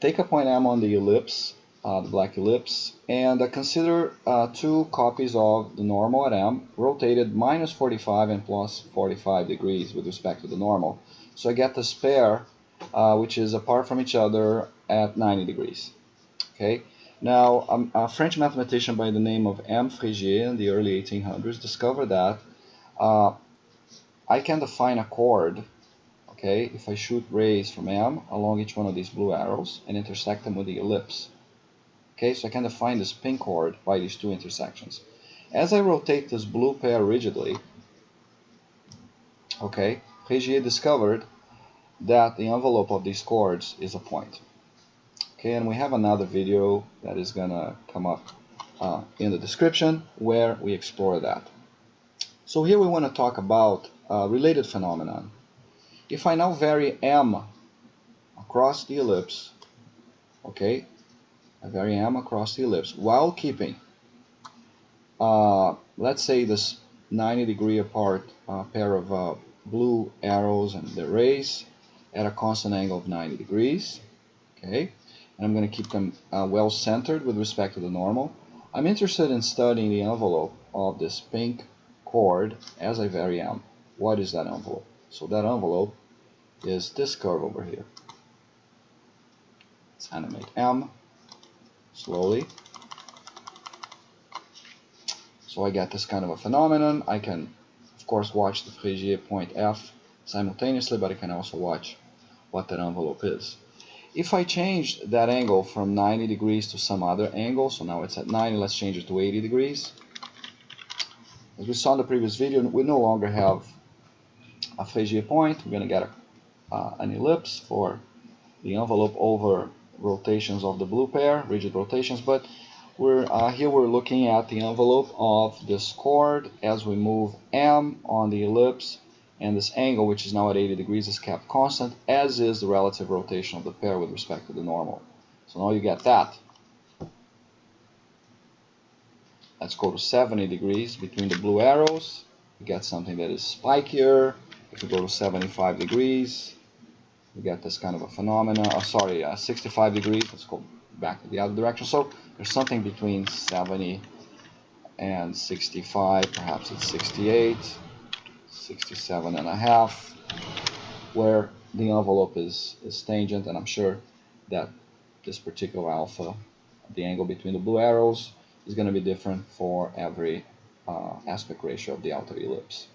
Take a point M on the ellipse, the black ellipse, and consider two copies of the normal at M, rotated minus 45 and plus 45 degrees with respect to the normal. So I get this pair, which is apart from each other at 90 degrees. Okay. Now, a French mathematician by the name of M. Frégier in the early 1800s discovered that I can define a chord, okay, if I shoot rays from M along each one of these blue arrows and intersect them with the ellipse. Okay, so I can define this pink chord by these two intersections. As I rotate this blue pair rigidly, okay, Frégier discovered that the envelope of these chords is a point. Okay, and we have another video that is gonna come up in the description where we explore that. So here we want to talk about a related phenomenon. If I now vary M across the ellipse, okay, I vary M across the ellipse while keeping, let's say, this 90-degree apart pair of blue arrows and the rays at a constant angle of 90 degrees, okay, and I'm going to keep them well centered with respect to the normal. I'm interested in studying the envelope of this pink chord as I vary M. What is that envelope? So that envelope is this curve over here. Let's animate M slowly. So I get this kind of a phenomenon. I can, of course, watch the Frégier point F simultaneously, but I can also watch what that envelope is. If I change that angle from 90 degrees to some other angle, so now it's at 90, let's change it to 80 degrees. As we saw in the previous video, we no longer have a Frégier point. We're going to get an ellipse for the envelope over rotations of the blue pair, rigid rotations, but here we're looking at the envelope of this chord as we move M on the ellipse, and this angle, which is now at 80 degrees, is kept constant, as is the relative rotation of the pair with respect to the normal. So now you get that. Let's go to 70 degrees between the blue arrows. You get something that is spikier. If we go to 75 degrees, we get this kind of a phenomena. 65 degrees. Let's go back to the other direction. So there's something between 70 and 65. Perhaps it's 68. 67.5, where the envelope is tangent, and I'm sure that this particular alpha, the angle between the blue arrows, is going to be different for every aspect ratio of the outer ellipse.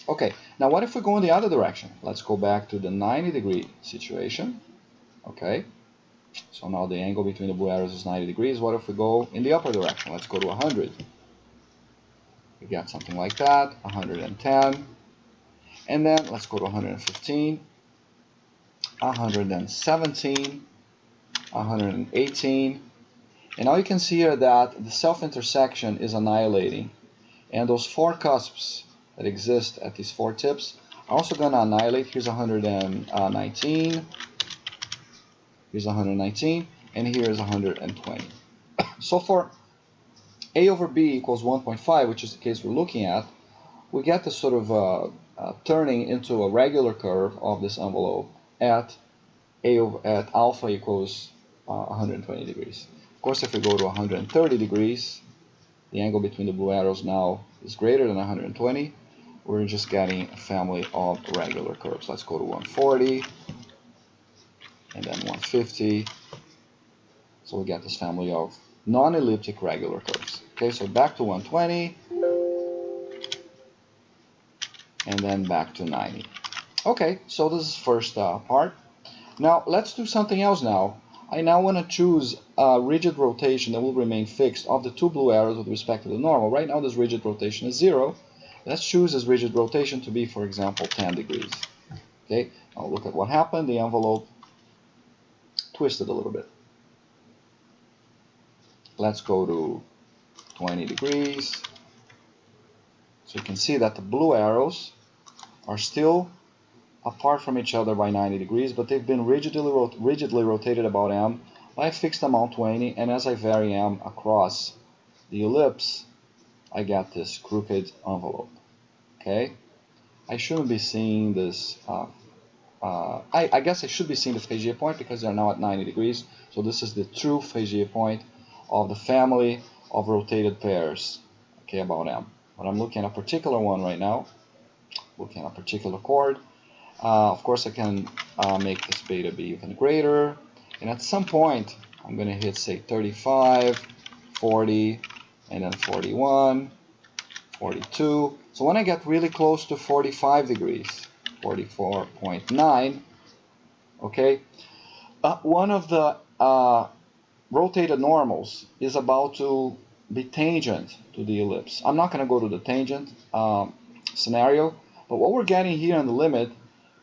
Okay, now what if we go in the other direction? Let's go back to the 90-degree situation. Okay, so now the angle between the blue arrows is 90 degrees. What if we go in the upper direction? Let's go to 100. We get something like that, 110. And then let's go to 115, 117, 118. And now you can see here that the self-intersection is annihilating. And those four cusps that exist at these four tips are also going to annihilate. Here's 119, here's 119, and here's 120. So for A over B equals 1.5, which is the case we're looking at, we get this sort of turning into a regular curve of this envelope at alpha equals 120 degrees. Of course, if we go to 130 degrees, the angle between the blue arrows now is greater than 120. We're just getting a family of regular curves. Let's go to 140 and then 150. So we get this family of non-elliptic regular curves. Okay, so back to 120. And then back to 90. Okay, so this is the first part. Now let's do something else now. I now want to choose a rigid rotation that will remain fixed of the two blue arrows with respect to the normal. Right now this rigid rotation is 0. Let's choose this rigid rotation to be, for example, 10 degrees. Okay, now look at what happened. The envelope twisted a little bit. Let's go to 20 degrees. So you can see that the blue arrows are still apart from each other by 90 degrees, but they've been rigidly rotated about M by a fixed amount 20, and as I vary M across the ellipse, I get this crooked envelope. Okay, I shouldn't be seeing this I guess I should be seeing the Frégier point because they're now at 90 degrees. So this is the true Frégier point of the family of rotated pairs, okay, about M. But I'm looking at a particular one right now, looking at a particular chord. Of course, I can make this beta be even greater. And at some point, I'm going to hit, say, 35, 40, and then 41, 42. So when I get really close to 45 degrees, 44.9, okay, one of the rotated normals is about to be tangent to the ellipse. I'm not going to go to the tangent scenario, but what we're getting here in the limit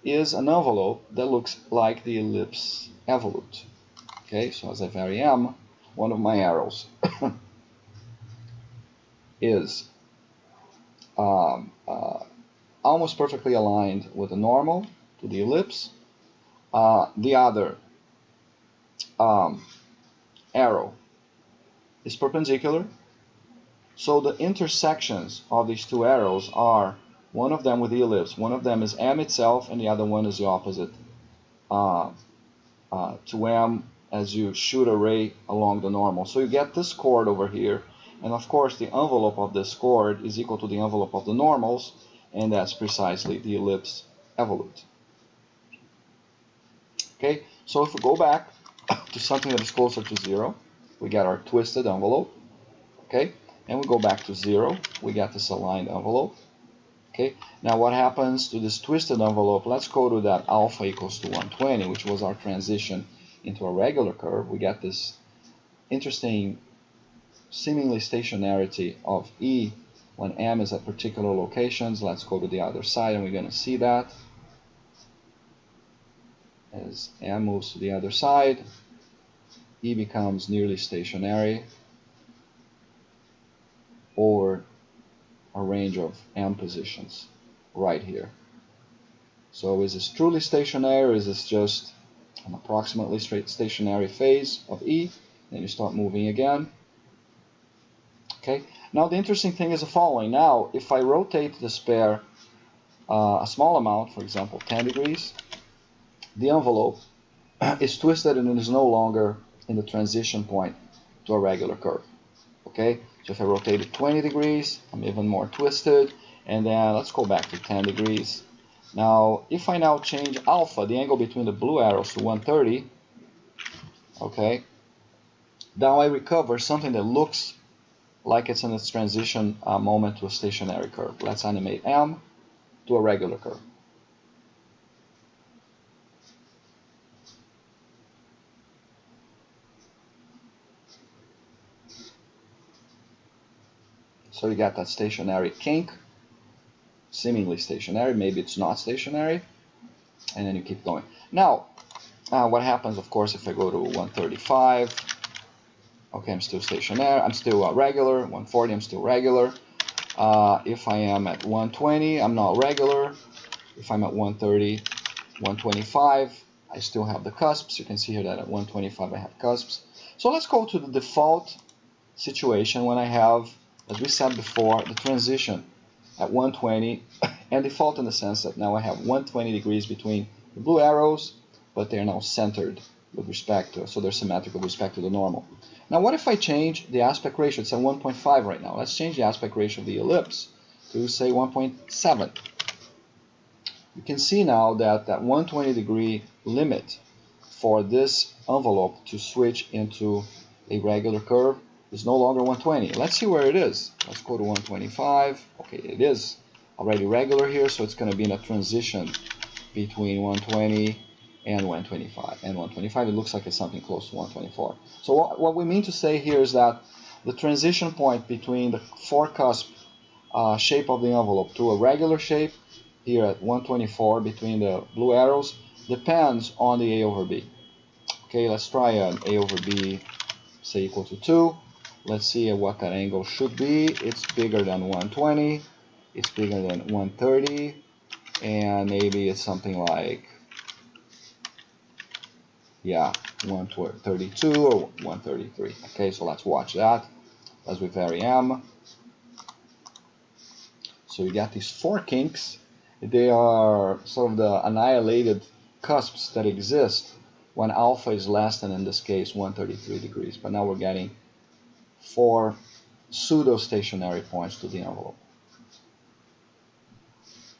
is an envelope that looks like the ellipse evolute. Okay, so as I vary M, one of my arrows is almost perfectly aligned with the normal to the ellipse. The other arrow is perpendicular. So the intersections of these two arrows are one of them with the ellipse, one of them is M itself, and the other one is the opposite to M as you shoot a ray along the normal. So you get this chord over here, and of course the envelope of this chord is equal to the envelope of the normals, and that's precisely the ellipse evolute. Okay, so if we go back to something that is closer to 0, we get our twisted envelope. Okay, and we go back to 0, we get this aligned envelope. Okay, now what happens to this twisted envelope? Let's go to that alpha equals to 120, which was our transition into a regular curve. We get this interesting seemingly stationarity of E when M is at particular locations. Let's go to the other side and we're going to see that. As M moves to the other side, E becomes nearly stationary over a range of M positions right here. So is this truly stationary, or is this just an approximately straight stationary phase of E? Then you start moving again. Okay. Now the interesting thing is the following. Now if I rotate this pair a small amount, for example 10 degrees, the envelope is twisted and it is no longer in the transition point to a regular curve. Okay, so if I rotate it 20 degrees, I'm even more twisted, and then let's go back to 10 degrees. Now, if I now change alpha, the angle between the blue arrows, to 130, okay, now I recover something that looks like it's in its transition moment to a stationary curve. Let's animate M to a regular curve. So you got that stationary kink, seemingly stationary, maybe it's not stationary, and then you keep going. Now, what happens, of course, if I go to 135, okay, I'm still stationary, I'm still regular, 140, I'm still regular. If I am at 120, I'm not regular. If I'm at 130, 125, I still have the cusps. You can see here that at 125 I have cusps. So let's go to the default situation when I have, as we said before, the transition at 120, and default in the sense that now I have 120 degrees between the blue arrows, but they're now centered with respect to, so they're symmetrical with respect to the normal. Now what if I change the aspect ratio? It's at 1.5 right now. Let's change the aspect ratio of the ellipse to say 1.7. You can see now that that 120 degree limit for this envelope to switch into a regular curve is no longer 120. Let's see where it is. Let's go to 125. Okay, it is already regular here, so it's going to be in a transition between 120 and 125. And 125, it looks like it's something close to 124. So what we mean to say here is that the transition point between the four cusp shape of the envelope to a regular shape here at 124 between the blue arrows depends on the A over B. Okay, let's try an A over B, say equal to 2. Let's see what that angle should be. It's bigger than 120. It's bigger than 130. And maybe it's something like, yeah, 132 or 133. Okay, so let's watch that as we vary M. So you got these four kinks. They are sort of the annihilated cusps that exist when alpha is less than, in this case, 133 degrees. But now we're getting 4 pseudo-stationary points to the envelope.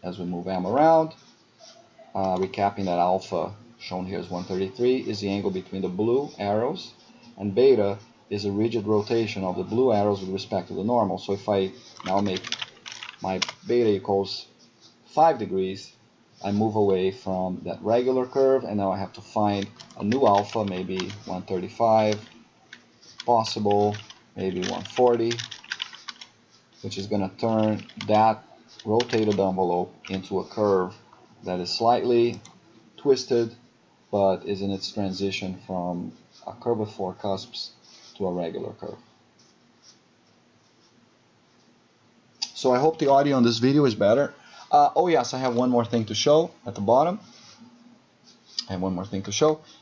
As we move M around, recapping that alpha, shown here as 133, is the angle between the blue arrows, and beta is a rigid rotation of the blue arrows with respect to the normal. So if I now make my beta equals 5 degrees, I move away from that regular curve, and now I have to find a new alpha, maybe 135, possible, maybe 140, which is going to turn that rotated envelope into a curve that is slightly twisted, but is in its transition from a curve with 4 cusps to a regular curve. So I hope the audio on this video is better. Oh yes, I have one more thing to show at the bottom.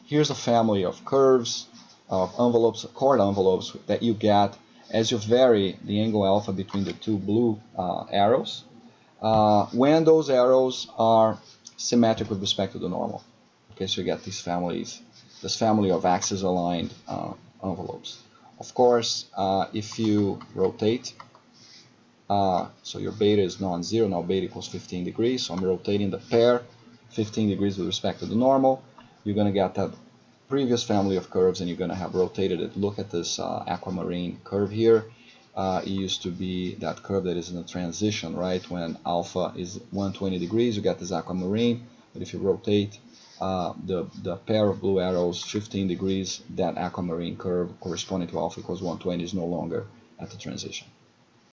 Here's a family of curves, of envelopes, chord envelopes that you get as you vary the angle alpha between the 2 blue arrows, when those arrows are symmetric with respect to the normal. Okay, so you get these families, this family of axis-aligned envelopes. Of course, if you rotate, so your beta is non-zero, now beta equals 15 degrees, so I'm rotating the pair 15 degrees with respect to the normal, you're going to get that previous family of curves, and you're going to have rotated it. Look at this aquamarine curve here. It used to be that curve that is in a transition, right? When alpha is 120 degrees, you get this aquamarine, but if you rotate the pair of blue arrows 15 degrees, that aquamarine curve corresponding to alpha equals 120 is no longer at the transition.